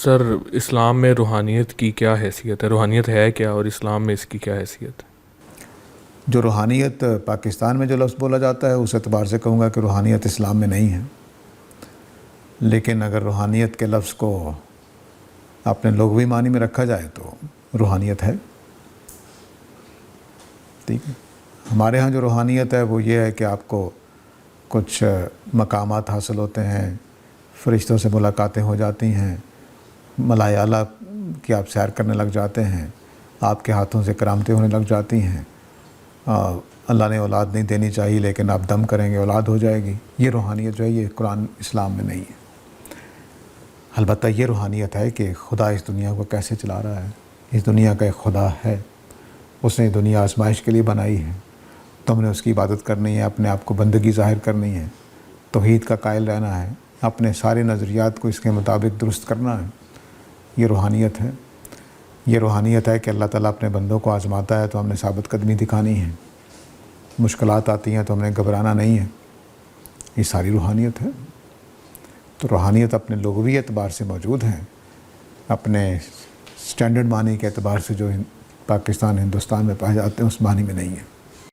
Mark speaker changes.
Speaker 1: سر اسلام میں روحانیت کی کیا حیثیت ہے؟ روحانیت ہے کیا اور اسلام میں اس کی کیا حیثیت ہے؟
Speaker 2: جو روحانیت پاکستان میں جو لفظ بولا جاتا ہے اس اعتبار سے کہوں گا کہ روحانیت اسلام میں نہیں ہے، لیکن اگر روحانیت کے لفظ کو اپنے لغوی معنی میں رکھا جائے تو روحانیت ہے۔ ٹھیک ہے، ہمارے ہاں جو روحانیت ہے وہ یہ ہے کہ آپ کو کچھ مقامات حاصل ہوتے ہیں، فرشتوں سے ملاقاتیں ہو جاتی ہیں، ملائے اعلیٰ کی آپ سیر کرنے لگ جاتے ہیں، آپ کے ہاتھوں سے کرامتیں ہونے لگ جاتی ہیں، اللہ نے اولاد نہیں دینی چاہیے لیکن آپ دم کریں گے اولاد ہو جائے گی۔ یہ روحانیت جو ہے یہ قرآن اسلام میں نہیں ہے۔ البتہ یہ روحانیت ہے کہ خدا اس دنیا کو کیسے چلا رہا ہے، اس دنیا کا ایک خدا ہے، اس نے دنیا آزمائش کے لیے بنائی ہے، تم نے اس کی عبادت کرنی ہے، اپنے آپ کو بندگی ظاہر کرنی ہے، توحید کا قائل رہنا ہے، اپنے سارے نظریات کو اس کے مطابق درست کرنا ہے۔ یہ روحانیت ہے۔ یہ روحانیت ہے کہ اللہ تعالیٰ اپنے بندوں کو آزماتا ہے تو ہم نے ثابت قدمی دکھانی ہے، مشکلات آتی ہیں تو ہم نے گھبرانا نہیں ہے۔ یہ ساری روحانیت ہے۔ تو روحانیت اپنے لغوی اعتبار سے موجود ہے، اپنے سٹینڈرڈ معنی کے اعتبار سے جو پاکستان ہندوستان میں پائے جاتے ہیں اس معنی میں نہیں ہے۔